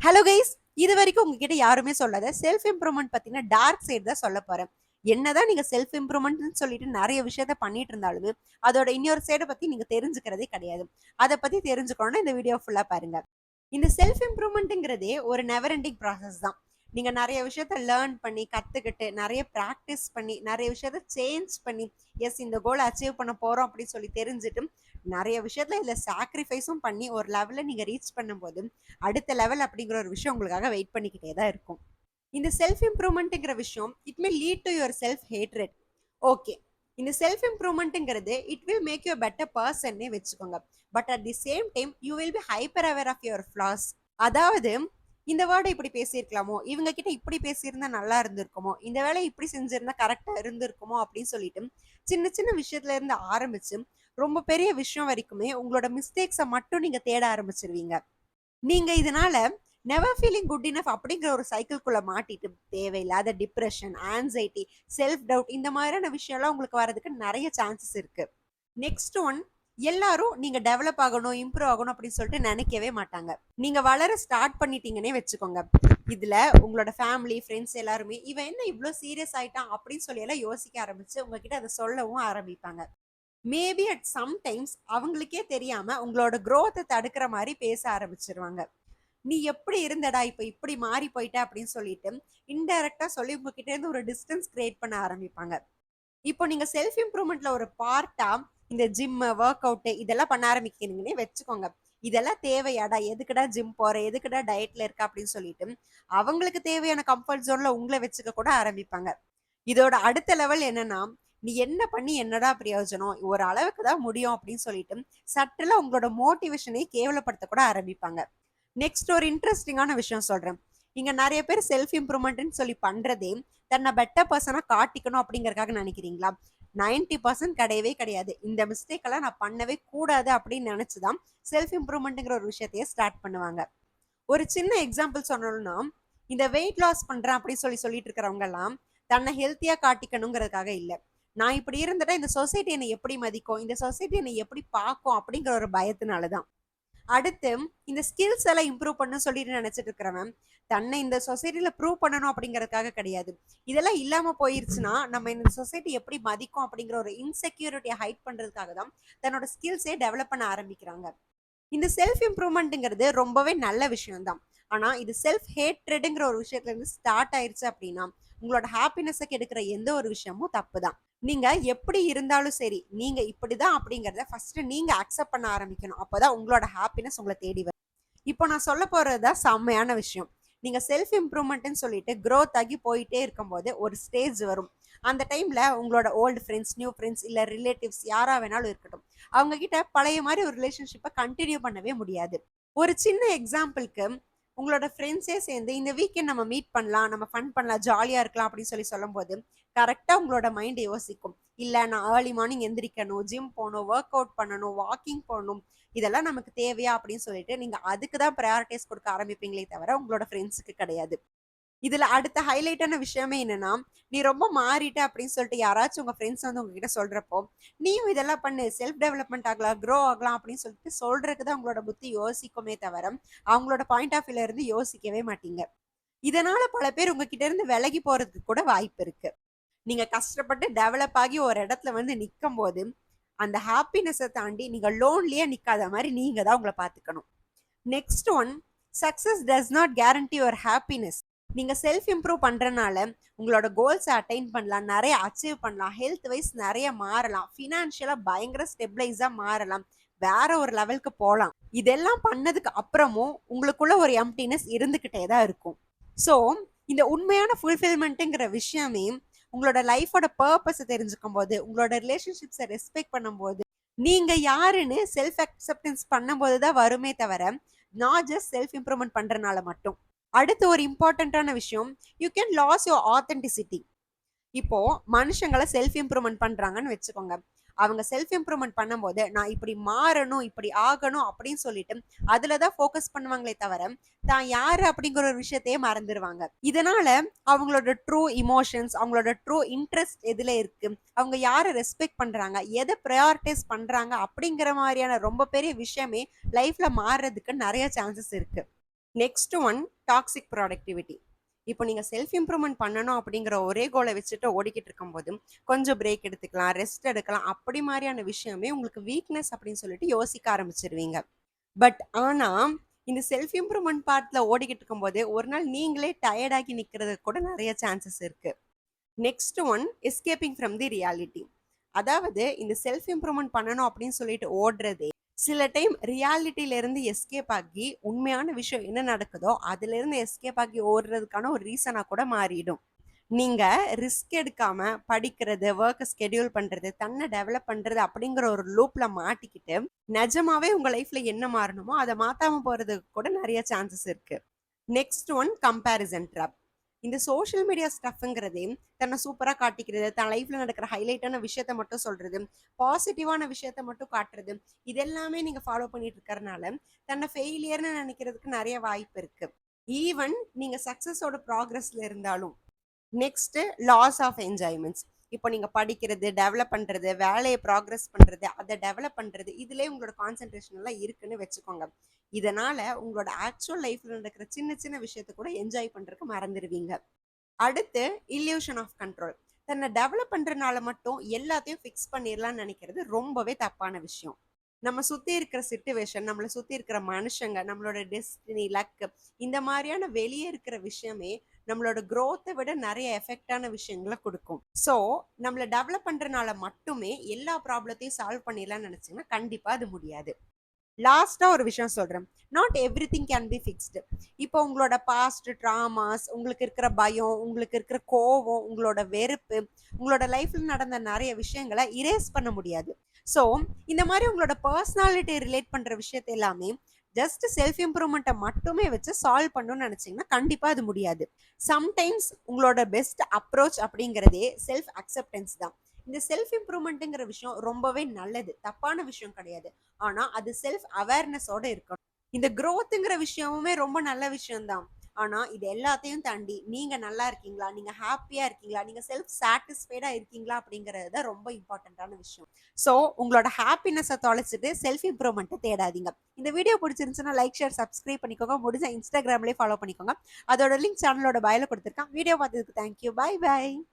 Hello guys, இது வரைக்கும் உங்ககிட்ட யாருமே சொல்லாத செல்ஃப் இம்ப்ரூவ்மெண்ட் பத்தின டார்க் சைடு தான் சொல்ல போறேன். என்னதான் நீங்க செல்ஃப் இம்ப்ரூவ்மெண்ட்னு சொல்லிட்டு நிறைய விஷயத்த பண்ணிட்டு இருந்தாலுமே அதோட இன்னொரு சைடை பத்தி நீங்க தெரிஞ்சுக்கிறதே கிடையாது. அதை பத்தி தெரிஞ்சுக்கணும்னா இந்த வீடியோ ஃபுல்லா பாருங்க. இந்த செல்ஃப் இம்ப்ரூவ்மெண்ட்ங்கிறதே ஒரு நெவர் எண்டிங் ப்ராசஸ் தான். நீங்க நிறைய விஷயத்த லேர்ன் பண்ணி கத்துக்கிட்டு நிறைய ப்ராக்டிஸ் பண்ணி நிறைய விஷயத்த சேஞ்ச் பண்ணி எஸ் இந்த கோலை அச்சீவ் பண்ண போறோம் அப்படின்னு சொல்லி தெரிஞ்சுட்டு நிறைய விஷயத்துல இதுல சாக்ரிஃபைஸும் பண்ணி ஒரு லெவல்ல நீங்க ரீச் பண்ணும்போது அடுத்த லெவல் அப்படிங்கிற ஒரு விஷயம் உங்களுக்காக வெயிட் பண்ணிக்கிட்டே தான் இருக்கும். இந்த செல்ஃப் இம்ப்ரூவ்மெண்ட்ங்கிற விஷயம் it may lead to your self hatred. Okay, இந்த செல்ஃப் இம்ப்ரூவ்மெண்ட்ங்கிறது it will make you better பர்சன்னே வச்சுக்கோங்க. But at the same time you will be hyper aware of your flaws. அதாவது இந்த வேர்டை இப்படி பேசியிருக்கலாமோ, இவங்க கிட்ட இப்படி பேசியிருந்தா நல்லா இருந்திருக்குமோ, இந்த வேலையை இப்படி செஞ்சிருந்தா கரெக்டா இருந்திருக்குமோ அப்படின்னு சொல்லிட்டு சின்ன சின்ன விஷயத்துல இருந்து ஆரம்பிச்சு ரொம்ப பெரிய விஷயம் வரைக்குமே உங்களோட மிஸ்டேக்ஸை மட்டும் நீங்க தேட ஆரம்பிச்சிருவீங்க. நீங்க இதனால நெவர் ஃபீலிங் குட் இனஃப் அப்படிங்கிற ஒரு சைக்கிள்குள்ள மாட்டிட்டு தேவையில்லாத டிப்ரெஷன், ஆன்சைட்டி, செல்ஃப் டவுட் இந்த மாதிரியான விஷயம்லாம் உங்களுக்கு வரதுக்கு நிறைய சான்சஸ் இருக்கு. நெக்ஸ்ட் ஒன், எல்லாரும் நீங்க டெவலப் ஆகணும், இம்ப்ரூவ் ஆகணும் அப்படின்னு சொல்லிட்டு நினைக்கவே மாட்டாங்க. நீங்க வளர ஸ்டார்ட் பண்ணிட்டீங்கன்னே வச்சுக்கோங்க, இதுல உங்களோட ஃபேமிலி ஃப்ரெண்ட்ஸ் எல்லாருமே இவன் என்ன இவ்வளோ சீரியஸ் ஆயிட்டான் அப்படின்னு சொல்லி எல்லாம் யோசிக்க ஆரம்பிச்சு உங்ககிட்ட அதை சொல்லவும் ஆரம்பிப்பாங்க. மேபி அட் சம்டைம்ஸ் அவங்களுக்கே தெரியாம உங்களோட growth-அ தடுக்கிற மாதிரி பேச ஆரம்பிச்சிருவாங்க. நீ எப்படி இருந்தடா இப்ப இப்படி மாறி போயிட்ட அப்படின்னு சொல்லிட்டு இன்டைரக்டா சொல்லி உங்ககிட்ட இருந்து ஒரு டிஸ்டன்ஸ் கிரியேட் பண்ண ஆரம்பிப்பாங்க. இப்போ நீங்க செல்ஃப் இம்ப்ரூவ்மெண்ட்ல ஒரு பார்ட்டா இந்த ஜிம், ஒர்க் அவுட் இதெல்லாம் பண்ண ஆரம்பிக்கிறீங்கன்னே வச்சுக்கோங்க. இதெல்லாம் தேவையாடா, எதுக்குடா ஜிம் போற, எதுக்குடா டயட்ல இருக்க அப்படின்னு சொல்லிட்டு அவங்களுக்கு தேவையான கம்ஃபர்ட் ஜோன்ல உங்களை வச்சுக்க கூட ஆரம்பிப்பாங்க. இதோட அடுத்த லெவல் என்னன்னா, நீ என்ன பண்ணி என்னடா பிரயோஜனம், ஒரு அளவுக்கு தான் முடியும் அப்படின்னு சொல்லிட்டு சட்டுல உங்களோட மோட்டிவேஷனை கேவலப்படுத்த கூட ஆரம்பிப்பாங்க. நெக்ஸ்ட் ஒரு இன்ட்ரெஸ்டிங்கான விஷயம் சொல்றேன். இங்க நிறைய பேர் செல்ஃப் இம்ப்ரூவ்மெண்ட்னு சொல்லி பண்றதே தன்னை பெட்டர் பர்சனா காட்டிக்கணும் அப்படிங்கறதுக்காக நினைக்கிறீங்களா? 90% கிடையவே கிடையாது. இந்த மிஸ்டேக் எல்லாம் நான் பண்ணவே கூடாது அப்படின்னு நினைச்சுதான் செல்ஃப் இம்ப்ரூவ்மெண்ட்ங்கிற ஒரு விஷயத்தையே ஸ்டார்ட் பண்ணுவாங்க. ஒரு சின்ன எக்ஸாம்பிள் சொல்லணும்னா, இந்த வெயிட் லாஸ் பண்றேன் அப்படின்னு சொல்லிட்டு இருக்கிறவங்க எல்லாம் தன்னை ஹெல்த்தியா காட்டிக்கணுங்கிறதுக்காக இல்ல. நான் இப்படி இருந்துட்டா இந்த சொசைட்டி என்னை எப்படி மதிக்கும், இந்த சொசைட்டி என்னை எப்படி பார்க்கும் அப்படிங்கிற ஒரு பயத்தினாலதான். அடுத்து இந்த ஸ்கில்ஸ் எல்லாம் இம்ப்ரூவ் பண்ணு சொல்லிட்டு நினைச்சிட்டு இருக்கிறவன் தன்னை இந்த சொசைட்டில ப்ரூவ் பண்ணணும் அப்படிங்கறதுக்காக கிடையாது. இதெல்லாம் இல்லாம போயிருச்சுன்னா நம்ம இந்த சொசைட்டி எப்படி மதிக்கும் அப்படிங்கிற ஒரு இன்செக்யூரிட்டியை ஹைட் பண்றதுக்காக தான் தன்னோட ஸ்கில்ஸே டெவலப் பண்ண ஆரம்பிக்கிறாங்க. இந்த செல்ஃப் இம்ப்ரூவ்மெண்ட்ங்கிறது ரொம்பவே நல்ல விஷயம் தான். ஆனா இது செல்ஃப் ஹேட்ரெட்ங்கிற ஒரு விஷயத்துல இருந்து ஸ்டார்ட் ஆயிருச்சு அப்படின்னா உங்களோட ஹாப்பினஸை கெடுக்கிற எந்த ஒரு விஷயமும் தப்பு தான். நீங்க எப்படி இருந்தாலும் சரி, நீங்க இப்படிதான் அப்படிங்கறத ஃபர்ஸ்ட் நீங்க அக்செப்ட் பண்ண ஆரம்பிக்கணும். அப்பதான் உங்களோட ஹாப்பினஸ் உங்களை தேடி வரும். இப்போ நான் சொல்ல போறதுதான் செம்மையான விஷயம். நீங்க செல்ஃப் இம்ப்ரூவ்மெண்ட்னு சொல்லிட்டு growth ஆகி போயிட்டே இருக்கும்போது ஒரு ஸ்டேஜ் வரும். அந்த டைம்ல உங்களோட ஓல்டு ஃப்ரெண்ட்ஸ், நியூ ஃப்ரெண்ட்ஸ் இல்ல ரிலேட்டிவ்ஸ் யாரா வேணாலும் இருக்கட்டும், அவங்க கிட்ட பழைய மாதிரி ஒரு ரிலேஷன்ஷிப்பை கண்டினியூ பண்ணவே முடியாது. ஒரு சின்ன எக்ஸாம்பிளுக்கு, உங்களோட ஃப்ரெண்ட்ஸே சேர்ந்து இந்த வீக்கெண்ட் நம்ம மீட் பண்ணலாம், நம்ம ஃபன் பண்ணலாம், ஜாலியா இருக்கலாம் அப்படின்னு சொல்லும்போது கரெக்டா உங்களோட மைண்ட் யோசிக்கும், இல்ல நான் ஏர்லி மார்னிங் எந்திரிக்கணும், ஜிம் போகணும், ஒர்க் அவுட் பண்ணணும், வாக்கிங் போகணும், இதெல்லாம் நமக்கு தேவையா அப்படின்னு சொல்லிட்டு நீங்க அதுக்கு தான் ப்ரையாரிட்டிஸ் கொடுக்க ஆரம்பிப்பீங்களே தவிர உங்களோட ஃப்ரெண்ட்ஸுக்கு கிடையாது. இதுல அடுத்த ஹைலைட்டான விஷயமே என்னன்னா, நீ ரொம்ப மாறிட்ட அப்படின்னு சொல்லிட்டு யாராச்சும் உங்க ஃப்ரெண்ட்ஸ் வந்து உங்ககிட்ட சொல்றப்போ, நீயும் இதெல்லாம் பண்ணு, செல்ஃப் டெவலப்மெண்ட் ஆகலாம், க்ரோ ஆகலாம் அப்படின்னு சொல்லிட்டு சொல்றதுக்கு தான் உங்களோட புத்தி யோசிக்குமே தவிர அவங்களோட பாயிண்ட் ஆஃப் வியூல இருந்து யோசிக்கவே மாட்டீங்க. இதனால பல பேர் உங்ககிட்ட இருந்து விலகி போறதுக்கு கூட வாய்ப்பு இருக்கு. நீங்க கஷ்டப்பட்டு டெவலப் ஆகி ஒரு இடத்துல வந்து நிக்கும் போது அந்த ஹாப்பினஸை தாண்டி நீங்க லோன்லியா நிக்காத மாதிரி நீங்க தான் உங்களை பார்த்துக்கணும். Next one, success does not guarantee your happiness. நீங்க செல்ஃப் இம்ப்ரூவ் பண்றதுனால உங்களோட கோல்ஸை அட்டைன் பண்ணலாம், நிறைய அச்சீவ் பண்ணலாம், ஹெல்த் வைஸ் நிறைய மாறலாம், ஃபினான்ஷியலா பயங்கர ஸ்டெபிளைஸா மாறலாம், வேற ஒரு லெவலுக்கு போகலாம். இதெல்லாம் பண்ணதுக்கு அப்புறமும் உங்களுக்குள்ள ஒரு எம்டினஸ் இருந்துகிட்டே தான் இருக்கும். ஸோ இந்த உண்மையான ஃபுல்ஃபில்மெண்ட்டுங்கிற விஷயமே உங்களோட லைஃபோட பர்பஸை தெரிஞ்சுக்கும் போது, உங்களோட ரிலேஷன்ஷிப்ஸை ரெஸ்பெக்ட் பண்ணும்போது, நீங்க யாருன்னு செல்ஃப் அக்செப்டன்ஸ் பண்ணும்போது தான் வருமே தவிர நாட் ஜஸ்ட் செல்ஃப் இம்ப்ரூவ்மெண்ட் பண்றதுனால மட்டும். அடுத்து ஒரு இம்பார்ட்டன்டான விஷயம், you can loss your authenticity. இப்போ மனுஷங்களை செல்ஃப் இம்ப்ரூவ்மெண்ட் பண்றாங்கன்னு வச்சுக்கோங்க, அவங்க செல்ஃப் இம்ப்ரூவ்மெண்ட் பண்ணும்போது நான் இப்படி மாறணும், இப்படி ஆகணும் அப்படின்னு சொல்லிட்டு அதுலதான் ஃபோக்கஸ் பண்ணுவாங்களே தவிர தான் யாரு அப்படிங்கிற ஒரு விஷயத்தையே மறந்துடுவாங்க. இதனால அவங்களோட ட்ரூ இமோஷன்ஸ், அவங்களோட ட்ரூ இன்ட்ரெஸ்ட் எதுல இருக்கு, அவங்க யாரை ரெஸ்பெக்ட் பண்றாங்க, எதை ப்ரையாரிட்டைஸ் பண்றாங்க அப்படிங்கிற மாதிரியான ரொம்ப பெரிய விஷயமே லைஃப்ல மாறுறதுக்கு நிறைய சான்சஸ் இருக்கு. Next one, toxic productivity. இப்போ நீங்க செல்ஃப் இம்ப்ரூவ்மெண்ட் பண்ணணும் அப்படிங்கிற ஒரே கோலை வச்சுட்டு ஓடிக்கிட்டு இருக்கும்போது, கொஞ்சம் பிரேக் எடுத்துக்கலாம், ரெஸ்ட் எடுக்கலாம். அப்படி மாரியான விஷயமே உங்களுக்கு வீக்னஸ் அப்படின்னு சொல்லிட்டு யோசிக்க ஆரம்பிச்சுருவீங்க. ஆனா, இந்த செல்ஃப் இம்ப்ரூவ்மெண்ட் பார்ட்ல ஓடிக்கிட்டு இருக்கும்போது, ஒரு நாள் நீங்களே டயர்ட் ஆகி நிக்கிறதுக்கு கூட நெறைய சான்சஸ் இருக்கு. Next one escaping from the reality. அதாவது இந்த செல்ஃப் இம்ப்ரூவ்மெண்ட் பண்ணணும் அப்படின்னு சொல்லிட்டு ஓடுறதே, சில டைம் ரியாலிட்டில இருந்து எஸ்கேப் ஆகி, உண்மையான விஷயம் என்ன நடக்குதோ, அதிலிருந்து எஸ்கேப் ஆகி ஓடுறதுக்கான ஒரு ரீசனா கூட மாறிடும். நீங்க ரிஸ்க் எடுக்காம படிக்கிறது, வொர்க்க ஸ்கெட்யூல் பண்றது, தன்ன டெவலப் பண்றது அப்படிங்கிற ஒரு லூப்ல மாட்டிக்கிட்டு, நிஜமாவே உங்க லைஃப்ல என்ன மாறணுமோ, அத மாத்தாம போறதுக்கு கூட நெறைய சான்சஸ் இருக்கு. Next one comparison drop. இந்த சோஷியல் மீடியா ஸ்டஃப்ங்கிறதே தன்னை சூப்பரா காட்டிக்கிறது, தன் லைஃப்ல நடக்கிற ஹைலைட்டான விஷயத்த மட்டும் சொல்றது, பாசிட்டிவான விஷயத்த மட்டும் காட்டுறது, இது எல்லாமே நீங்க ஃபாலோ பண்ணிட்டு இருக்கறனால, தன்னை ஃபெயிலியர்ன்னு நினைக்கிறதுக்கு நெறைய வாய்ப்பு இருக்கு. ஈவன் நீங்க சக்சஸோட ப்ராக்ரஸ்ல இருந்தாலும். Next lots of enjoyments. இப்போ நீங்க படிக்கிறது, டெவலப் பண்றது, வேலையை ப்ராக்ரஸ் பண்றது, அதை டெவலப் பண்றது, இதுலயே உங்களோட கான்சென்ட்ரேஷன் எல்லாம் இருக்குன்னு வச்சுக்கோங்க. இதனால உங்களோட ஆக்சுவல் லைஃப்ல நடக்கிற சின்ன சின்ன விஷயத்த கூட என்ஜாய் பண்றதுக்கு மறந்துடுவீங்க. அடுத்து இல்யூஷன் ஆஃப் கண்ட்ரோல். தன்னை டெவலப் பண்றதுனால மட்டும் எல்லாத்தையும் ஃபிக்ஸ் பண்ணிடலாம்னு நினைக்கிறது ரொம்பவே தப்பான விஷயம். நம்ம சுத்தி இருக்கிற சிச்சுவேஷன், நம்மள சுத்தி இருக்கிற மனுஷங்க, நம்மளோட டெஸ்டினி, லக், இந்த மாதிரியான வெளியே இருக்கிற விஷயமே நம்மளோட growth-ஐ விட நிறைய எஃபெக்டான விஷயங்களை கொடுக்கும். ஸோ நம்மள டெவலப் பண்றதுனால மட்டுமே எல்லா ப்ராப்ளத்தையும் சால்வ் பண்ணிடலாம்னு நினைச்சீங்கன்னா கண்டிப்பா அது முடியாது. லாஸ்டா ஒரு விஷயம் சொல்றேன். Not everything can be fixed. இப்போ உங்களோட பாஸ்ட் ட்ராமாஸ், உங்களுக்கு இருக்கிற பயம், உங்களுக்கு இருக்கிற கோவம், உங்களோட வெறுப்பு, உங்களோட லைஃப்ல நடந்த நிறைய விஷயங்களை இரேஸ் பண்ண முடியாது. ஸோ இந்த மாதிரி உங்களோட பர்சனாலிட்டி ரிலேட் பண்ற விஷயத்தை எல்லாமே ஜஸ்ட் செல்ஃப் இம்ப்ரூவ்மெண்ட்டை மட்டுமே வச்சு சால்வ் பண்ணணும்னு நினைச்சீங்கன்னா கண்டிப்பா அது முடியாது. சம்டைம்ஸ் உங்களோட பெஸ்ட் அப்ரோச் அப்படிங்கிறதே செல்ஃப் அக்செப்டன்ஸ் தான். இந்த செல்ஃப் இம்ப்ரூவ்மெண்ட்டுங்கிற விஷயம் ரொம்பவே நல்லது, தப்பான விஷயம் கிடையாது. ஆனா அது செல்ஃப் அவேர்னஸோட இருக்கணும். இந்த growthங்கிற விஷயமுமே ரொம்ப நல்ல விஷயம் தான். ஆனா இது எல்லாத்தையும் தாண்டி நீங்க நல்லா இருக்கீங்களா, நீங்க ஹாப்பியா இருக்கீங்களா, நீங்க செல்ஃப் சாட்டிஸ்ஃபைடா இருக்கீங்களா அப்படிங்கிறது தான் ரொம்ப இம்பார்ட்டன்டான விஷயம். ஸோ உங்களோட ஹாப்பினஸை தொலைச்சிட்டு செல்ஃப் இம்ப்ரூவ்மெண்ட்டை தேடாதீங்க. இந்த வீடியோ பிடிச்சிருந்துச்சுன்னா லைக், ஷேர், சப்ஸ்கிரைப் பண்ணிக்கோங்க. முடிஞ்ச இன்ஸ்டாகிராம்லேயே ஃபாலோ பண்ணிக்கோங்க. அதோட லிங்க் சேனலோட பயோல கொடுத்துருக்கேன். வீடியோ பார்த்ததுக்கு தேங்க்யூ. By by.